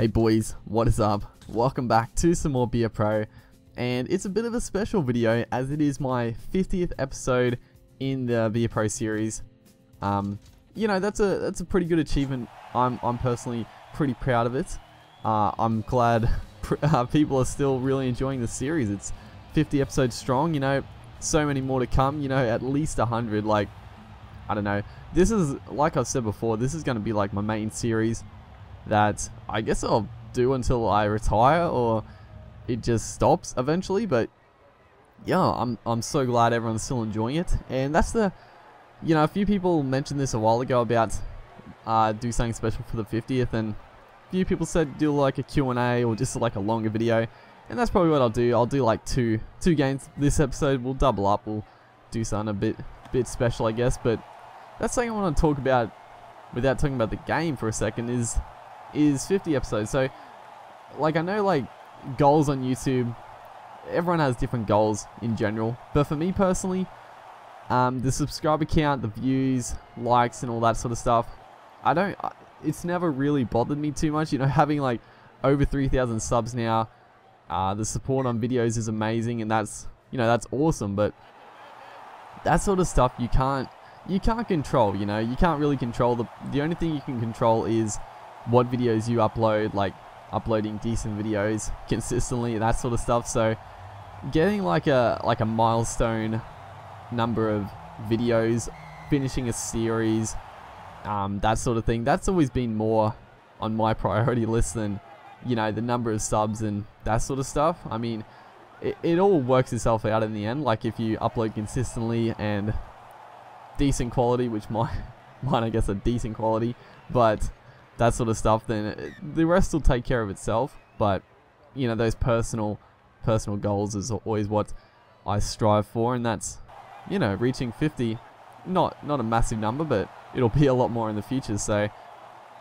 Hey boys, what is up? Welcome back to some more Be A Pro, and it's a bit of a special video as it is my 50th episode in the Be A Pro series. You know, that's a pretty good achievement. I'm personally pretty proud of it. I'm glad people are still really enjoying the series. It's 50 episodes strong, you know, so many more to come, you know, at least 100. Like, I don't know, this is, like I've said before, this is going to be like my main series that I guess I'll do until I retire or it just stops eventually. But yeah, I'm so glad everyone's still enjoying it. And that's the, you know, a few people mentioned this a while ago about do something special for the 50th, and a few people said do like a Q&A or just like a longer video, and that's probably what I'll do. I'll do like two games this episode. We'll double up, we'll do something a bit special, I guess. But that's something I want to talk about without talking about the game for a second is 50 episodes. So like, I know like goals on YouTube, everyone has different goals in general, but for me personally, the subscriber count, the views, likes and all that sort of stuff, it's never really bothered me too much. You know, having like over 3,000 subs now, the support on videos is amazing, and that's, you know, that's awesome. But that sort of stuff you can't control. You know, you can't really control. The only thing you can control is what videos you upload, like uploading decent videos consistently, that sort of stuff. So getting like a milestone number of videos, finishing a series, that sort of thing, that's always been more on my priority list than, you know, the number of subs and that sort of stuff. I mean, it all works itself out in the end. Like, if you upload consistently and decent quality, which mine I guess are decent quality, but that sort of stuff, then the rest will take care of itself. But, you know, those personal goals is always what I strive for, and that's, you know, reaching 50. Not a massive number, but it'll be a lot more in the future. So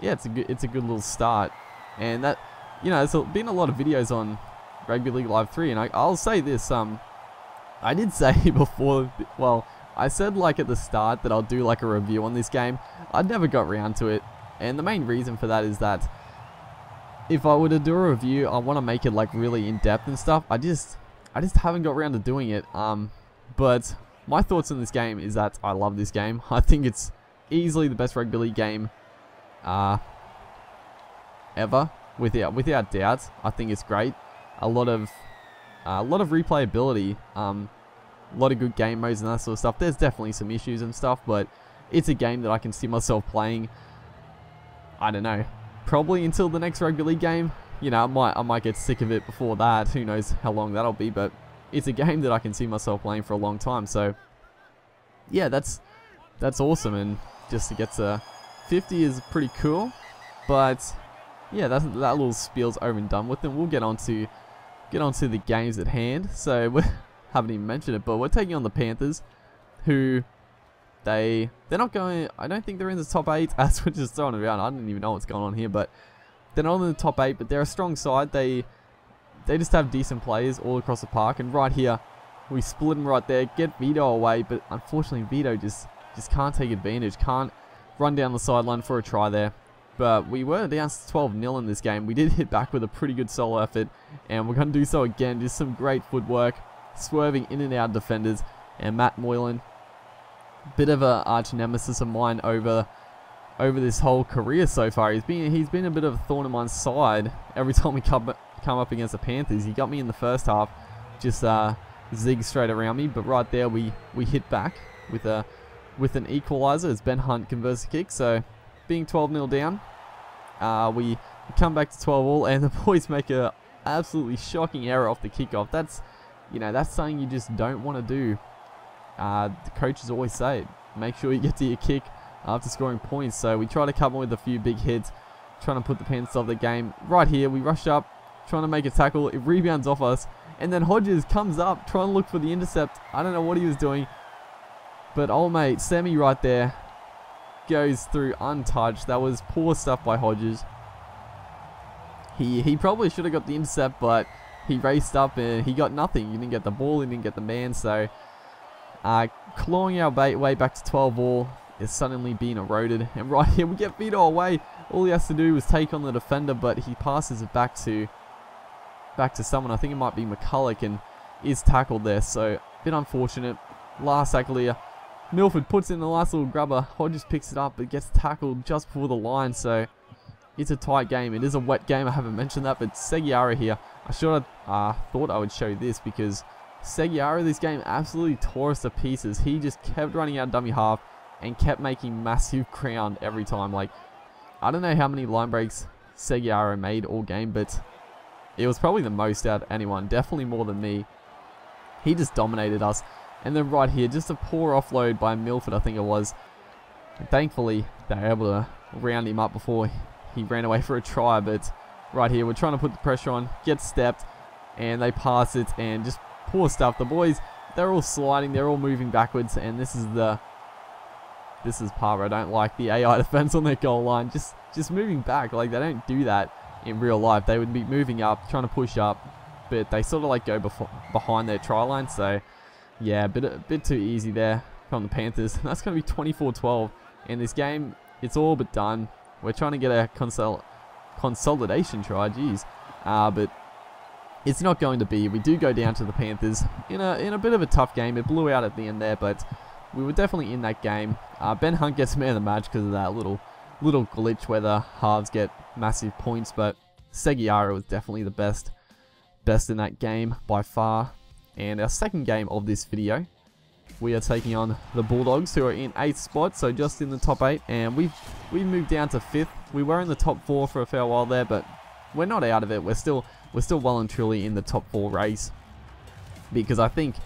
yeah, it's a good little start. And that, you know, there's been a lot of videos on Rugby League Live 3, and I'll say this, I did say before, well, I said like at the start that I'll do like a review on this game. I never got around to it, and the main reason for that is that if I were to do a review, I want to make it like really in depth and stuff. I just haven't got around to doing it. But my thoughts on this game is that I love this game. I think it's easily the best Rugby League game ever, without doubt. I think it's great. A lot of replayability, a lot of good game modes and that sort of stuff. There's definitely some issues and stuff, but it's a game that I can see myself playing, I don't know, probably until the next Rugby League game. You know, I might get sick of it before that. Who knows how long that'll be, but it's a game that I can see myself playing for a long time. So yeah, that's awesome, and just to get to 50 is pretty cool. But yeah, that little spiel's over and done with, and we'll get on to the games at hand. So we haven't even mentioned it, but we're taking on the Panthers, who they're not going. I don't think they're in the top 8. As we're just throwing it around, I don't even know what's going on here, but they're not in the top 8. But they're a strong side. They just have decent players all across the park, and right here we split them right there, get Vito away, but unfortunately Vito just can't take advantage, can't run down the sideline for a try there. But we were down 12-0 in this game. We did hit back with a pretty good solo effort, and we're going to do so again. Just some great footwork, swerving in and out of defenders. And Matt Moylan, bit of a arch nemesis of mine over this whole career so far. He's been a bit of a thorn in my side every time we come up against the Panthers. He got me in the first half, just zig straight around me, but right there we hit back with an equalizer as Ben Hunt converts the kick. So being 12-0 down, we come back to 12-all, and the boys make a absolutely shocking error off the kickoff. That's, you know, that's something you just don't want to do. The coaches always say it, make sure you get to your kick after scoring points. So we try to cover with a few big hits, trying to put the Panthers off the game. Right here we rush up, trying to make a tackle. It rebounds off us, and then Hodges comes up trying to look for the intercept. I don't know what he was doing, but old mate Semi right there goes through untouched. That was poor stuff by Hodges. He probably should have got the intercept, but he raced up and he got nothing. He didn't get the ball, he didn't get the man. So clawing our way back to 12-all. is suddenly being eroded. And right here, we get Vito away. All he has to do is take on the defender, but he passes it back to someone. I think it might be McCulloch, and is tackled there. So, a bit unfortunate. Last tackle here. Milford puts in a nice little grubber. Hodges picks it up, but gets tackled just before the line. So, it's a tight game. It is a wet game. I haven't mentioned that, but Seguiara here. I should have thought I would show this, because Seguiara this game absolutely tore us to pieces. He just kept running out dummy half and kept making massive ground every time. Like, I don't know how many line breaks Seguiara made all game, but it was probably the most out of anyone. Definitely more than me. He just dominated us. And then right here, just a poor offload by Milford, I think it was. And thankfully, they were able to round him up before he ran away for a try. But right here, we're trying to put the pressure on, get stepped, and they pass it, and just poor stuff. The boys, they're all sliding, they're all moving backwards, and this is part where I don't like the AI defense on their goal line. Just moving back. Like, they don't do that in real life. They would be moving up, trying to push up, but they sort of like go behind their try line. So yeah, a bit too easy there from the Panthers. That's going to be 24-12 in this game. It's all but done. We're trying to get a consolidation try, jeez, but it's not going to be. We do go down to the Panthers in a bit of a tough game. It blew out at the end there, but we were definitely in that game. Ben Hunt gets man of the match because of that little glitch where the halves get massive points, but Seguiara was definitely the best in that game by far. And our second game of this video, we are taking on the Bulldogs, who are in 8th spot, so just in the top 8, and we've moved down to 5th. We were in the top 4 for a fair while there, but we're not out of it. We're still well and truly in the top 4 race, because I think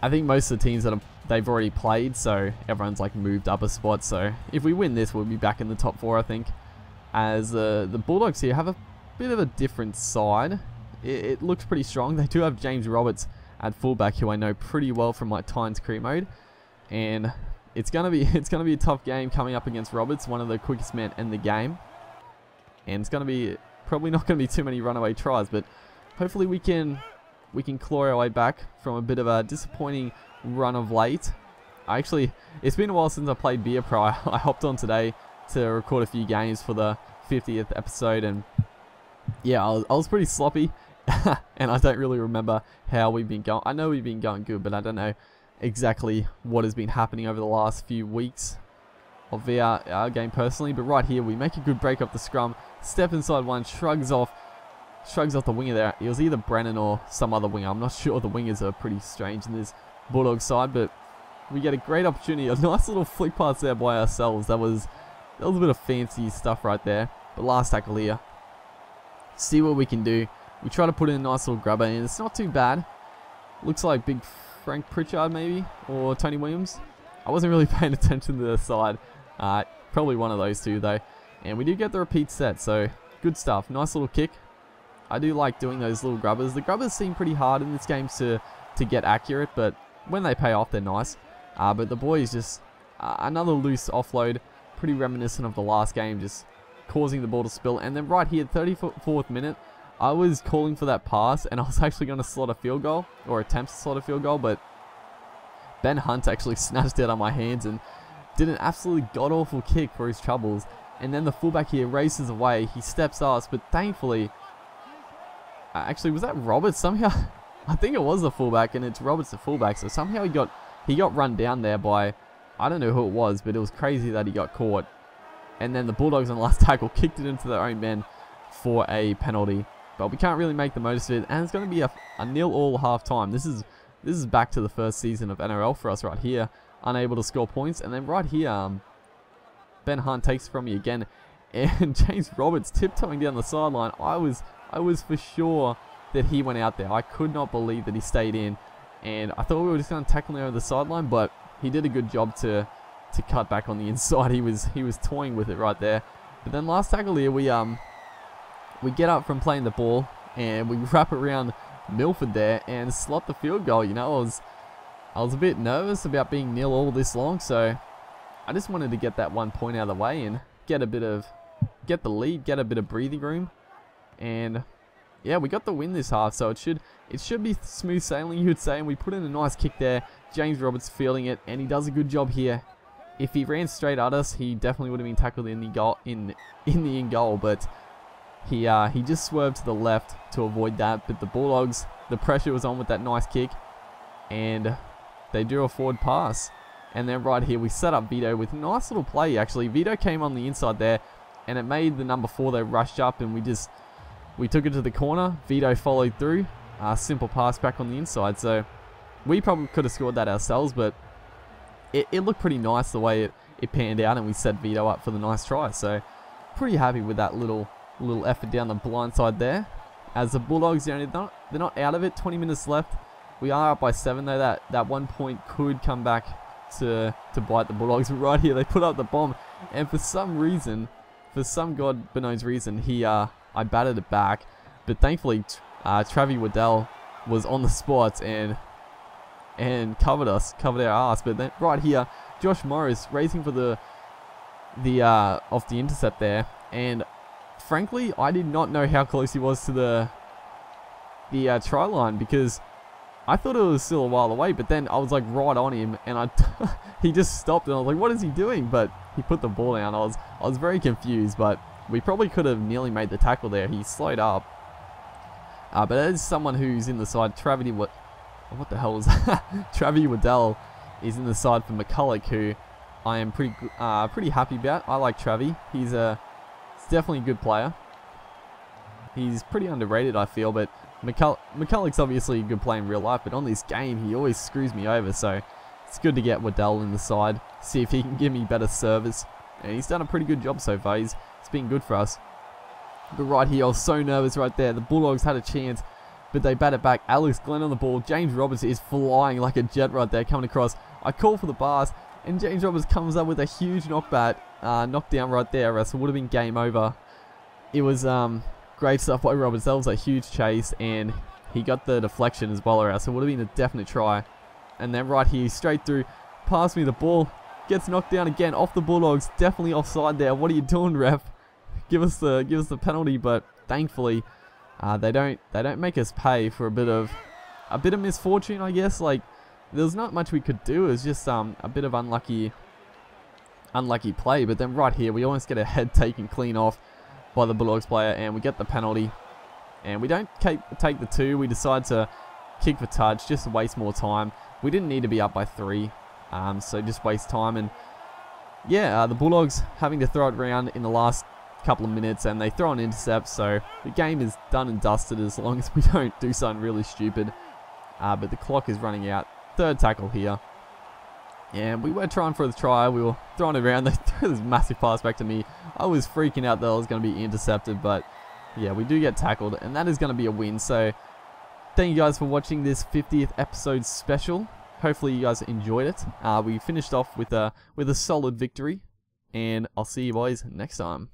most of the teams they've already played, so everyone's like moved up a spot. So if we win this, we'll be back in the top 4, I think. As the Bulldogs here have a bit of a different side. It looks pretty strong. They do have James Roberts at fullback, who I know pretty well from my Tines career mode, and it's gonna be a tough game coming up against Roberts, one of the quickest men in the game, and it's gonna be probably not gonna be too many runaway tries, but hopefully we can claw our way back from a bit of a disappointing run of late. It's been a while since I played Beer Pro. I hopped on today to record a few games for the 50th episode, and yeah, I was pretty sloppy. And I don't really remember how we've been going. I know we've been going good, but I don't know exactly what has been happening over the last few weeks of our game personally. But right here, we make a good break off the scrum, step inside one, shrugs off the winger there. It was either Brennan or some other winger. I'm not sure. The wingers are pretty strange in this Bulldog side, but we get a great opportunity. A nice little flick pass there by ourselves. That was a bit of fancy stuff right there. But last tackle here. See what we can do. We try to put in a nice little grubber, and it's not too bad. Looks like big Frank Pritchard maybe, or Tony Williams. I wasn't really paying attention to the side. Probably one of those two though. And we do get the repeat set, so good stuff. Nice little kick. I do like doing those little grubbers. The grubbers seem pretty hard in this game to get accurate, but when they pay off, they're nice. But the boys just another loose offload, pretty reminiscent of the last game, just causing the ball to spill. And then right here, 34th minute, I was calling for that pass, and I was actually going to slot a field goal, or attempt to slot a field goal, but Ben Hunt actually snatched it out of my hands and did an absolutely god-awful kick for his troubles. And then the fullback here races away. He steps us, but thankfully, actually, was that Roberts? Somehow, I think it was the fullback, and it's Roberts the fullback, so somehow he got run down there by, I don't know who it was, but it was crazy that he got caught. And then the Bulldogs on the last tackle kicked it into their own men for a penalty. But we can't really make the most of it, and it's going to be a 0-0 half-time. This is back to the first season of NRL for us right here. Unable to score points, and then right here, Ben Hunt takes it from me again, and James Roberts tiptoeing down the sideline. I was for sure that he went out there. I could not believe that he stayed in, and I thought we were just going to tackle him over the sideline, but he did a good job to cut back on the inside. He was toying with it right there. But then last tackle here, we get up from playing the ball, and we wrap around Milford there and slot the field goal. You know, I was a bit nervous about being 0-0 this long, so I just wanted to get that 1 point out of the way and get the lead, get a bit of breathing room. And yeah, we got the win this half, so it should be smooth sailing, you would say. And we put in a nice kick there. James Roberts fielding it, and he does a good job here. if he ran straight at us, he definitely would have been tackled in the goal, in the in goal, but he just swerved to the left to avoid that. But the Bulldogs, the pressure was on with that nice kick, and they drew a forward pass. And then right here, we set up Vito with a nice little play, actually. Vito came on the inside there, and it made the number 4, they rushed up, and we took it to the corner. Vito followed through. Simple pass back on the inside. So we probably could have scored that ourselves, but it looked pretty nice the way it panned out, and we set Vito up for the nice try. So pretty happy with that little effort down the blind side there. As the Bulldogs, they're not out of it. 20 minutes left. We are up by 7 though. That 1 point could come back to bite the Bulldogs. But right here, they put up the bomb, and for some reason, for some god knows reason, I batted it back. But thankfully, Travi Waddell was on the spot and covered our ass. But then right here, Josh Morris racing for the off the intercept there, and frankly, I did not know how close he was to the try line, because I thought it was still a while away, but then I was like right on him, and he just stopped, and I was like, what is he doing? But he put the ball down. I was very confused, but we probably could have nearly made the tackle there. He slowed up. But as someone who's in the side, what the hell is that? Travi Waddell is in the side for McCulloch, who I am pretty happy about. I like Travi. He's definitely a good player. He's pretty underrated, I feel, but McCulloch's obviously a good player in real life, but on this game, he always screws me over, so it's good to get Waddell in the side, see if he can give me better service, and he's done a pretty good job so far. It's been good for us. But right here, I was so nervous right there. The Bulldogs had a chance, but they bat it back. Alex Glenn on the ball. James Roberts is flying like a jet right there, coming across. I call for the bars, and James Roberts comes up with a huge knockdown right there, or else it would have been game over. It was great stuff by Roberts. That was a huge chase, and he got the deflection as well, or else it would have been a definite try. And then right here, straight through, pass me the ball, gets knocked down again off the Bulldogs. Definitely offside there. What are you doing, ref? Give us the penalty, but thankfully they don't make us pay for a bit of misfortune, I guess. Like, there's not much we could do. It was just a bit of unlucky play. But then right here, we almost get a head taken clean off by the Bulldogs player, and we get the penalty. And we don't take the 2. We decide to kick for touch, just to waste more time. We didn't need to be up by 3, so just waste time. And yeah, the Bulldogs having to throw it around in the last couple of minutes, and they throw an intercept, so the game is done and dusted as long as we don't do something really stupid. But the clock is running out. 3rd tackle here, and we were trying for the try. We were throwing it around. They threw this massive pass back to me. I was freaking out that I was going to be intercepted, but yeah, we do get tackled, and that is going to be a win. So thank you guys for watching this 50th episode special. Hopefully you guys enjoyed it. We finished off with a solid victory, and I'll see you boys next time.